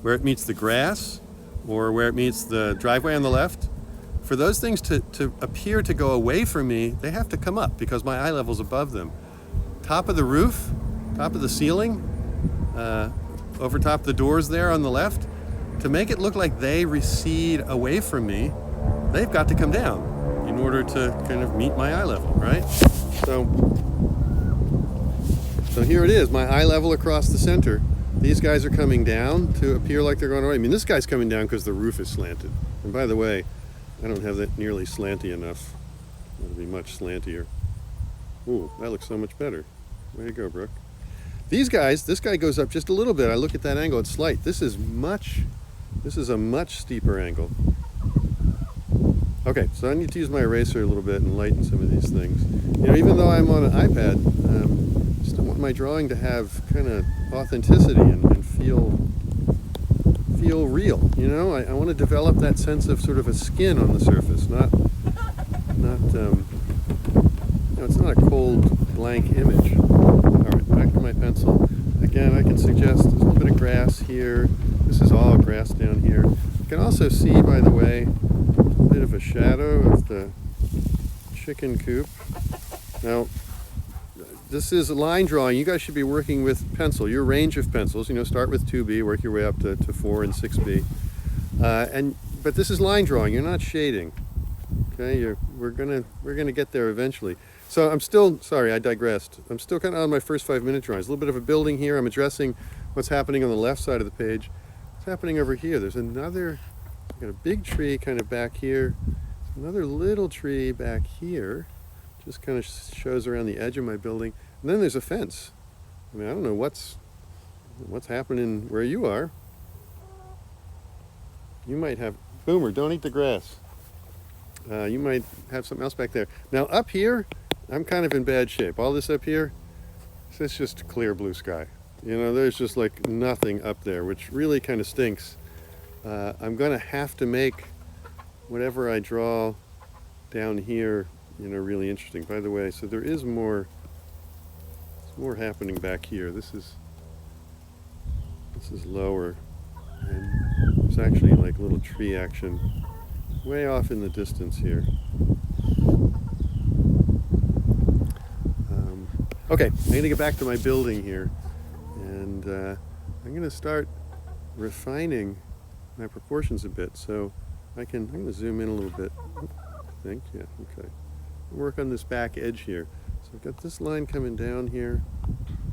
where it meets the grass or where it meets the driveway on the left, for those things to appear to go away from me, they have to come up because my eye level's above them. Top of the roof, top of the ceiling, over top of the doors there on the left, to make it look like they recede away from me, they've got to come down in order to kind of meet my eye level, right? So here it is, my eye level across the center. These guys are coming down to appear like they're going away. I mean, this guy's coming down because the roof is slanted. And by the way, I don't have that nearly slanty enough. It'll be much slantier. Ooh, that looks so much better. Way to go, Brooke. These guys, this guy goes up just a little bit. I look at that angle, it's slight. This is a much steeper angle. Okay, so I need to use my eraser a little bit and lighten some of these things. You know, even though I'm on an iPad, I still want my drawing to have kind of authenticity and feel real. You know, I want to develop that sense of sort of a skin on the surface, not you know, it's not a cold blank image. All right, back to my pencil. Again, I can suggest there's a little bit of grass here. This is all grass down here. You can also see, by the way, a bit of a shadow of the chicken coop. Now, this is a line drawing. You guys should be working with pencil, your range of pencils. You know, start with 2B, work your way up to 4 and 6B. But this is line drawing. You're not shading. Okay, we're gonna get there eventually. So I'm still, sorry, I digressed. I'm still kind of on my first 5-minute drawings. A little bit of a building here. I'm addressing what's happening on the left side of the page. What's happening over here? There's another, I've got a big tree kind of back here. Another little tree back here. Just kind of shows around the edge of my building. And then there's a fence. I mean, I don't know what's happening where you are. You might have, Boomer, don't eat the grass. You might have something else back there. Now up here, I'm kind of in bad shape. All this up here, it's just clear blue sky. You know, there's just like nothing up there, which really kind of stinks. I'm gonna have to make whatever I draw down here, you know, really interesting. By the way, so there is more happening back here. This is lower, and there's actually like little tree action way off in the distance here. Okay, I'm going to get back to my building here, and I'm going to start refining my proportions a bit. So I'm going to zoom in a little bit. I think, yeah, okay. Work on this back edge here. So I've got this line coming down here.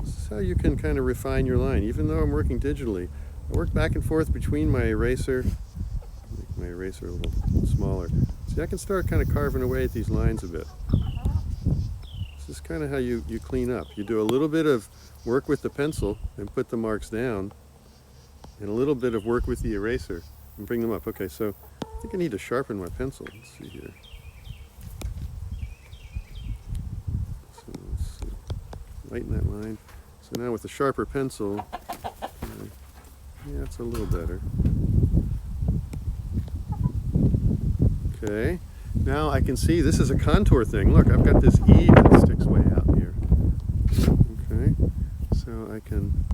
This is how you can kind of refine your line, even though I'm working digitally. I work back and forth between my eraser. Make my eraser a little smaller. See, I can start kind of carving away at these lines a bit. This is kind of how you clean up. You do a little bit of work with the pencil and put the marks down, and a little bit of work with the eraser and bring them up. Okay, so I think I need to sharpen my pencil. Let's see here. So let's see. Lighten that line. So now with the sharper pencil, yeah, it's a little better. Okay, now I can see this is a contour thing. Look, I've got this E that sticks way out here. Okay, so I can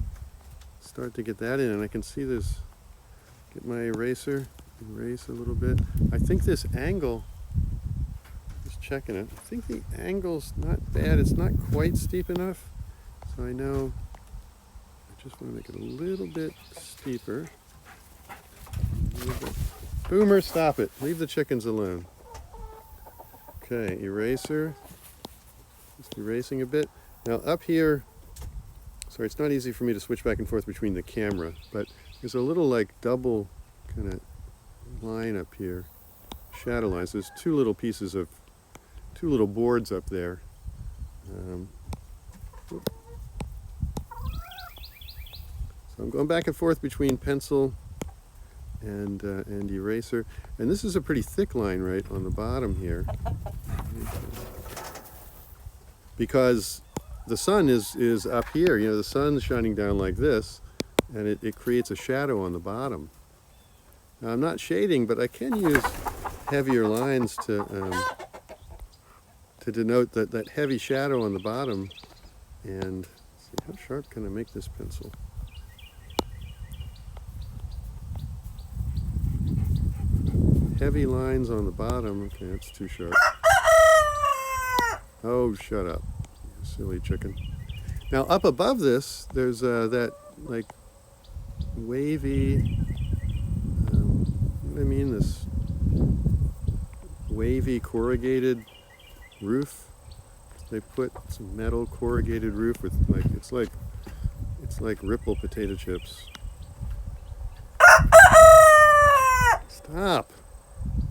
start to get that in, and I can see this, get my eraser, erase a little bit. I think this angle, just checking it, I think the angle's not bad. It's not quite steep enough, so I know I just want to make it a little bit steeper. A little bit. Boomer, stop it. Leave the chickens alone. Okay, eraser. Just erasing a bit. Now up here, sorry, it's not easy for me to switch back and forth between the camera, but there's a little like double kind of line up here. Shadow lines. There's two little boards up there. So I'm going back and forth between pencil and eraser, and this is a pretty thick line right on the bottom here, because the sun is up here. You know, the sun's shining down like this, and it creates a shadow on the bottom. Now I'm not shading, but I can use heavier lines to denote that heavy shadow on the bottom. And let's see, how sharp can I make this pencil? heavy lines on the bottom. Okay, that's too sharp. Oh, shut up, you silly chicken. Now up above this, there's that like wavy, what do I mean, this wavy corrugated roof. They put some metal corrugated roof with it's like Ripple potato chips. Stop,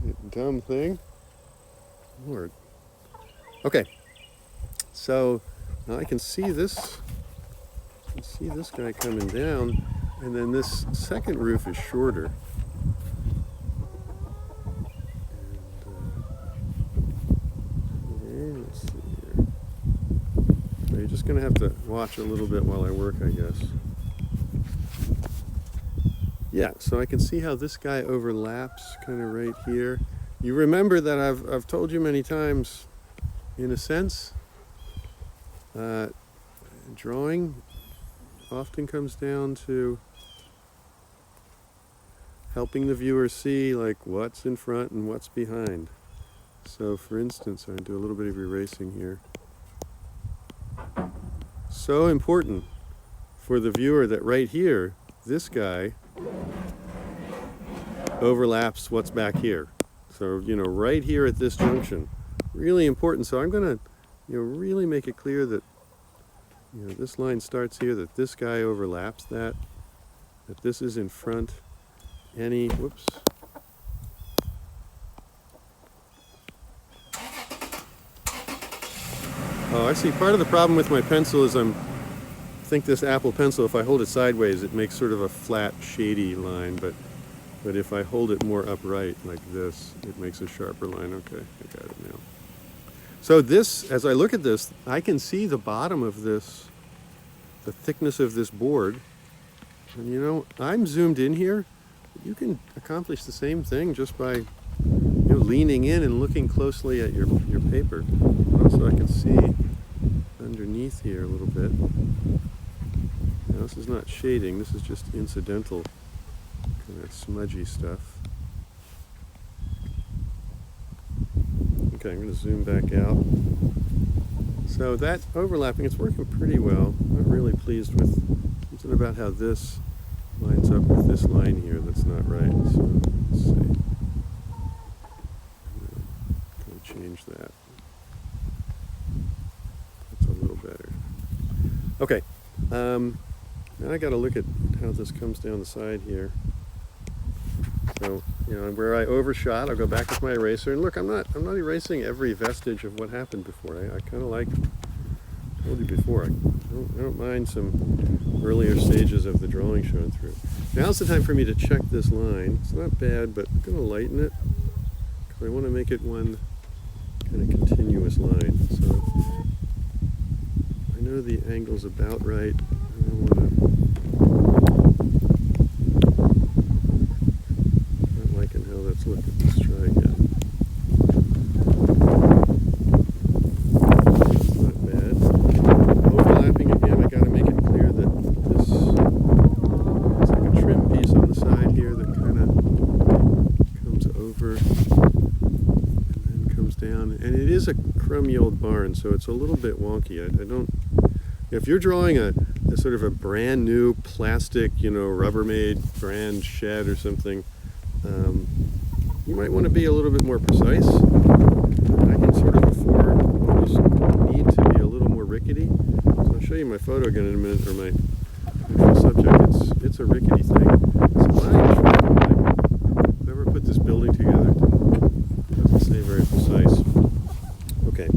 you dumb thing. Lord. Okay, so now I can see this. I can see this guy coming down, and then this second roof is shorter. And let's see here. So you're just going to have to watch a little bit while I work, I guess. Yeah, so I can see how this guy overlaps kind of right here. You remember that I've told you many times, in a sense, drawing often comes down to helping the viewer see like what's in front and what's behind. So for instance, I do a little bit of erasing here. So important for the viewer that right here, this guy overlaps what's back here. So, you know, right here at this junction, really important. So I'm going to, you know, really make it clear that, you know, this line starts here, that this guy overlaps that this is in front any, whoops. Oh, I see. Part of the problem with my pencil is I think this Apple Pencil, if I hold it sideways, it makes sort of a flat, shady line, but if I hold it more upright like this, it makes a sharper line. Okay, I got it now. So this, as I look at this, I can see the bottom of this, the thickness of this board. And you know, I'm zoomed in here. You can accomplish the same thing just by, you know, leaning in and looking closely at your paper. Also, I can see underneath here a little bit. Now, this is not shading, this is just incidental kind of smudgy stuff. Okay, I'm going to zoom back out. So that overlapping, it's working pretty well. I'm really pleased with something about how this lines up with this line here that's not right. So let's see. I'm going to change that. That's a little better. Okay. Now I got to look at how this comes down the side here. So, you know, where I overshot, I'll go back with my eraser, and look, I'm not erasing every vestige of what happened before. I kind of like, I told you before, I don't mind some earlier stages of the drawing showing through. Now's the time for me to check this line. It's not bad, but I'm going to lighten it because I want to make it one kind of continuous line. So I know the angle's about right, and I want to. Look at this, try again. It's not bad. Overlapping again, I gotta make it clear that this is like a trim piece on the side here that kind of comes over and then comes down. And it is a crummy old barn, so it's a little bit wonky. I don't, if you're drawing a sort of a brand new plastic, you know, Rubbermaid brand shed or something, you might want to be a little bit more precise. I can sort of afford almost need to be a little more rickety. So I'll show you my photo again in a minute, or my actual subject. It's a rickety thing. So my whoever put this building together doesn't stay very precise. Okay,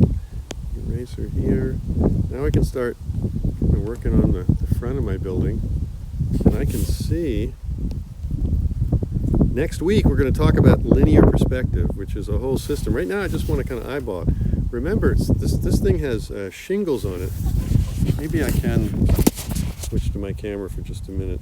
eraser here. Now I can start working on the front of my building, and I can see. Next week, we're going to talk about linear perspective, which is a whole system. Right now, I just want to kind of eyeball it. Remember, this thing has shingles on it. Maybe I can switch to my camera for just a minute.